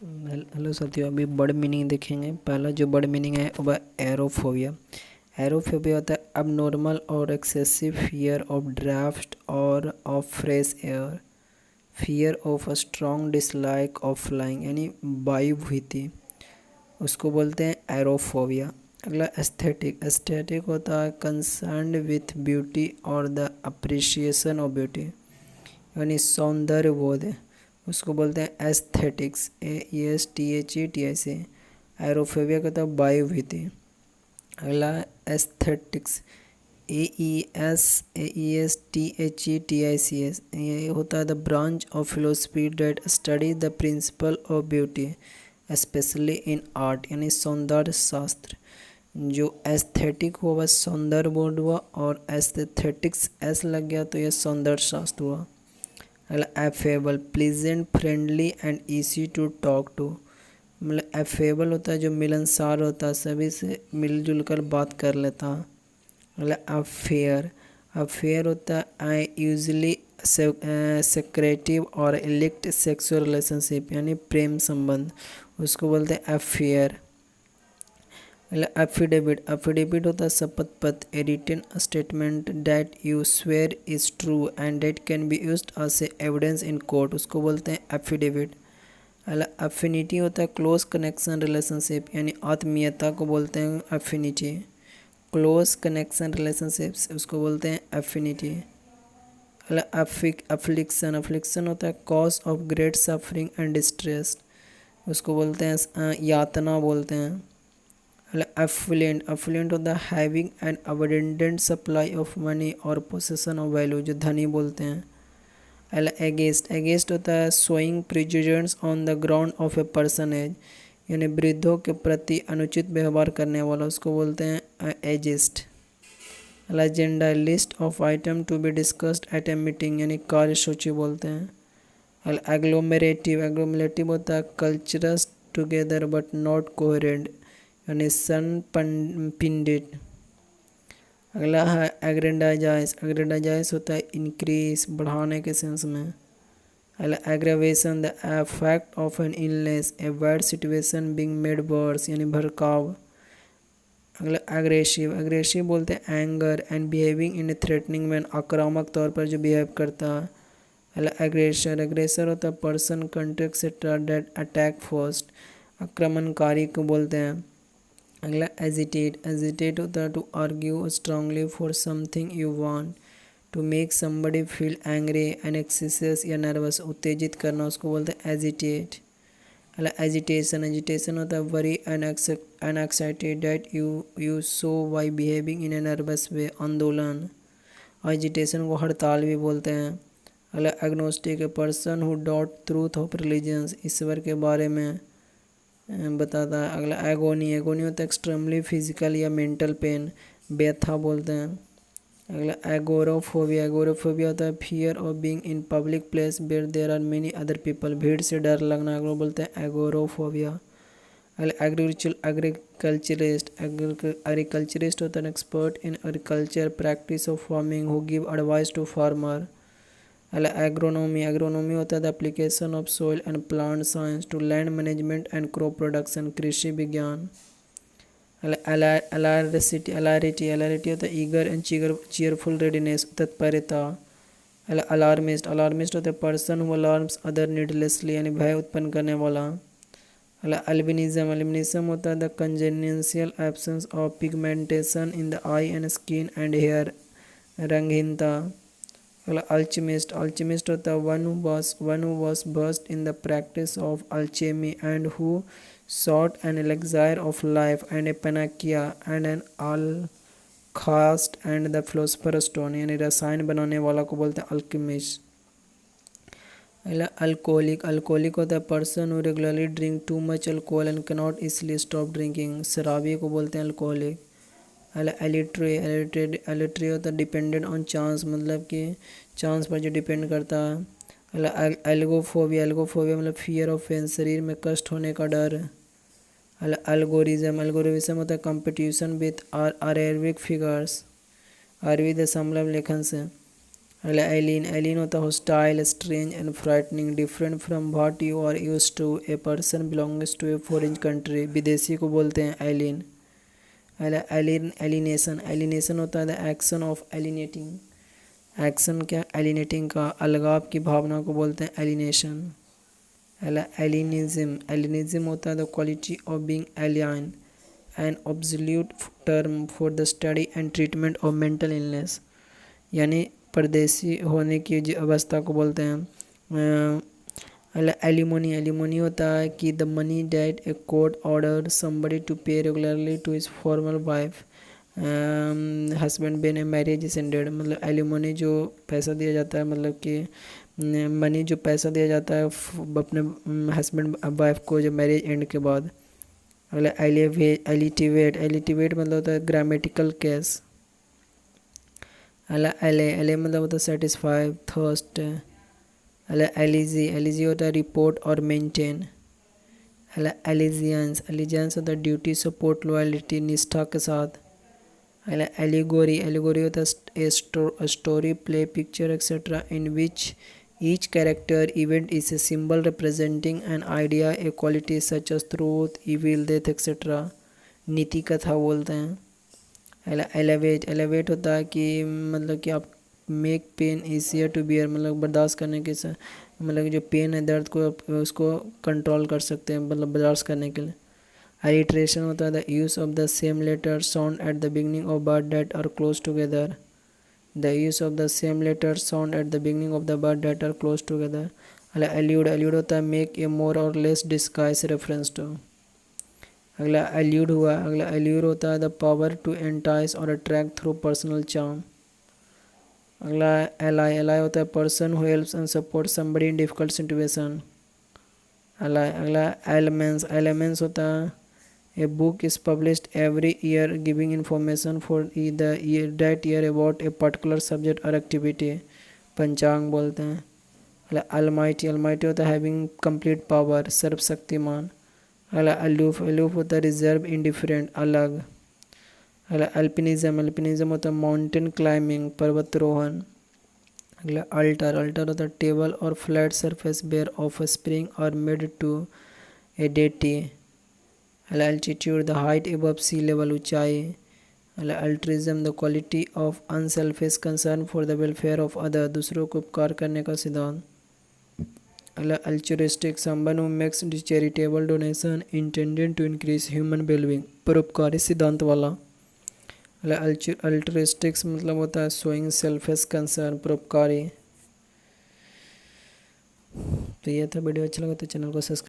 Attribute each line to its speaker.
Speaker 1: Hello साथियों, अभी word meaning देखेंगे। पहला जो वर्ड मीनिंग है वह एरोफोबिया। एरोफोबिया होता है अब नॉर्मल और एक्सेसिव फियर ऑफ ड्राफ्ट और of fresh air, fear of a strong dislike of flying, यानी वायु भीति, उसको बोलते हैं एरोफोबिया। अगला एस्थेटिक। एस्थेटिक होता है कंसर्न विथ ब्यूटी और द अप्रिसिएशन ऑफ ब्यूटी, यानी सौंदर्य बोध, उसको बोलते हैं एस्थेटिक्स। AESTHETIC। एरोफोबिया का था वायु भीति। अगला एस्थेटिक्स। AESTHETICS। ये होता है the branch of philosophy that study the principle of beauty specially in art, यानी सौंदर्य शास्त्र। जो एस्थेटिक हुआ वह सौंदर्य बोध हुआ और एस्थेटिक्स एस लग गया तो यह सौंदर्य शास्त्र हुआ। अगला affable, pleasant, friendly and easy to talk to. मतलब एफेबल होता है जो मिलनसार होता है, सभी से मिलजुल कर बात कर लेता है। अगला अफेयर। अफेयर होता है आई यूजली सेक्रेटिव और इलेक्ट सेक्सुअल रिलेशनशिप, यानी प्रेम संबंध, उसको बोलते हैं अफेयर। एफिडेविट। एफिडेविट होता है शपथ पत्र, a written statement that you swear is true and that can be used as evidence in court, उसको बोलते हैं एफिडेविट। अफिनिटी होता है क्लोज कनेक्शन रिलेशनशिप, यानी आत्मीयता को बोलते हैं अफिनिटी। क्लोज कनेक्शन रिलेशनशिप्स उसको बोलते हैं एफिनिटी। अफ्लिक्शन। अफ्लिक्शन होता है cause of great suffering and distress, उसको बोलते हैं यातना बोलते हैं। एफ्लुएंट। एफ्लुएंट होता है having an abundant supply of money और पोसेसन ऑफ वैल्यू, जो धनी बोलते हैं। एगेस्ट। एगेस्ट होता है showing prejudice on the ground of A personage, यानी वृद्धों के प्रति अनुचित व्यवहार करने वाला, उसको बोलते हैं एजेस्ट। Agenda. List of item to be discussed at a meeting, यानी कार्यसूची बोलते हैं। एग्लोमेरेटिव। एग्लोमेरेटिव होता है clusters together but not coherent, यानी पिंडित। अगला है एग्रेंडाइज। एग्रेंडाइज होता है इंक्रीज, बढ़ाने के सेंस में। अगला aggravation, the effect of an illness, a bad situation being made worse, यानी भड़काव। अगला एग्रेसिव। एग्रेसिव बोलते हैं anger and behaving in a threatening man, आक्रामक तौर पर जो बिहेव करता है। अगला एग्रेसर। एग्रेसर होता है person country etcetera that attack first, आक्रमणकारी को बोलते हैं। अगला एजिटेट। एजिटेट होता है to argue strongly for something you want, to make somebody feel angry and anxious या नर्वस, उत्तेजित करना, उसको बोलते हैं एजिटेट। अगला एजिटेशन। एजिटेशन होता है worry and excited that you show by behaving in a nervous way, आंदोलन। एजिटेशन को हड़ताल भी बोलते हैं। अगला agnostic, a person who doubt truth of religions, ईश्वर के बारे में बताता है। अगला एगोनी। एगोनी होता है एक्सट्रीमली फिजिकल या मेंटल पेन, व्यथा बोलते हैं। अगला एगोरोफोबिया। एगोरोफोबिया होता है fear of being in public place where there are many other people, भीड़ से डर लगना, अगला बोलते हैं एगोरोफोबिया। अगला एग्रीकल्चरिस्ट। एग्रीकल्चरिस्ट होता है expert in agriculture practice of farming who give advice to farmer. अगला एग्रोनॉमी। एग्रोनॉमी होता है the application of soil and plant science to land management and crop production, कृषि विज्ञान। अलारिटी। अलारिटी होता है ईगर एंड चीयरफुल रेडीनेस, तत्परता। Alarmist. Alarmist होता है person who alarms other needlessly, यानी भय उत्पन्न करने वाला। अल्बिनिज्म। अल्बिनिज्म होता है the congenital absence of pigmentation in the I and skin and hair, रंगहीनता। अगला अल्चमिस्ट। अल्चमिस्ट होता है one who was versed in the practice of alchemy and who sought an elixir of life and a panacea and an alchemist and the philosopher's stone, यानी रसायन बनाने वाला को बोलते हैं अल्केमिस्ट। अगला अल्कोहलिक। अल्कोहलिक होता है person who regularly drink too much alcohol and cannot easily stop drinking, शराबी को बोलते हैं अल्कोहलिक। एलिट्री। एलिट्री होता है डिपेंडेंट ऑन चांस, मतलब कि चांस पर जो डिपेंड करता है। एल्गोफोबिया। एल्गोफोबिया मतलब फियर ऑफ पेन, शरीर में कष्ट होने का डर। एल्गोरिज्म। एल्गोरिज्म होता है कंपटीशन विथ अरेबिक फिगर्स, अरबी दशमलव लेखन से। अगला एलिन, एलिन होता है hostile, strange and frightening, different from what you are used to, a person belongs to a foreign country, विदेशी को बोलते हैं एलिन। अगला एलिन, एलिनेशन, एलिनेशन होता है द एक्शन ऑफ एलिनेटिंग, एक्शन क्या, एलिनेटिंग का, अलगाव की भावना को बोलते हैं एलिनेशन। अगला एलिनिज्म, एलिनिज्म होता है the quality of being alien, an obsolete term for the study and treatment of mental illness, यानी परदेशी होने की जो अवस्था को बोलते हैं। एलिमोनी, एलिमोनी होता है कि the money that a court order somebody to pay regularly to his former wife, husband when a marriage is ended, मतलब एलिमोनी जो पैसा दिया जाता है, मतलब कि मनी जो पैसा दिया जाता है अपने हस्बैंड वाइफ को जब मैरिज एंड के बाद। अगला एलिटिवेट, एलिटिवेट मतलब होता है ग्रामेटिकल केस। अगला एले मतलब होता है सेटिस्फाई, थर्स्ट। अगला एलिजी, एलिजी होता है रिपोर्ट और मेंटेन। अगला एलिजियंस, एलिजियंस होता है ड्यूटी, सपोर्ट, लॉयल्टी, निष्ठा के साथ। अगला एलिगोरी, एलिगोरी होता है story, play, picture etcetera in which each character event is a symbol representing an idea, a quality such as truth, evil, death etc. नीति कथा बोलते हैं। एलेवेट, एलेवेट होता है कि मतलब कि आप make pain easier to bear, मतलब बर्दाश्त करने के मतलब जो पेन है, दर्द को उसको कंट्रोल कर सकते हैं, मतलब बर्दाश्त करने के लिए। अलिट्रेशन होता है the use of the same letter sound at the beginning of word that are close together, the use of the same letter sound at the beginning of the word that are close together. अगला allude, allude होता है make a मोर और less disguise reference to. अगला allude हुआ, अगला allude होता है the power to entice और अट्रैक्ट थ्रू पर्सनल चार्म। अगला एलाई, एलाई होता है person who helps and support somebody in difficult situation. अगला एलिमेंट्स, एलिमेंट्स होता है A book is published every year giving information for the year that year about a particular subject or activity, पंचांग बोलते हैं। Almighty, Almighty होता है having complete power, सर्वशक्तिमान। अगला अलूफ, अलूफ होता है रिजर्व, इंडिफरेंट, अलग। अगला अल्पिनिज्म, अल्पिनिज्म होता है माउंटेन क्लाइंबिंग, पर्वतारोहण। अगला अल्टर, अल्टर होता है टेबल और flat surface bare of spring और made to a deity. Altitude, the height above sea level, ऊंचाई। Altruism, the quality of unselfish concern for the welfare of other, दूसरों को उपकार करने का सिद्धांत। Altruistic, someone who makes charitable donation intended to increase human wellbeing, परोपकारी सिद्धांत वाला। अल्ट्रिस्टिक्स मतलब होता है शोइंग सेल्फिश कंसर्न, परोपकारी। तो ये था वीडियो, अच्छा लगा तो चैनल को सब्सक्राइब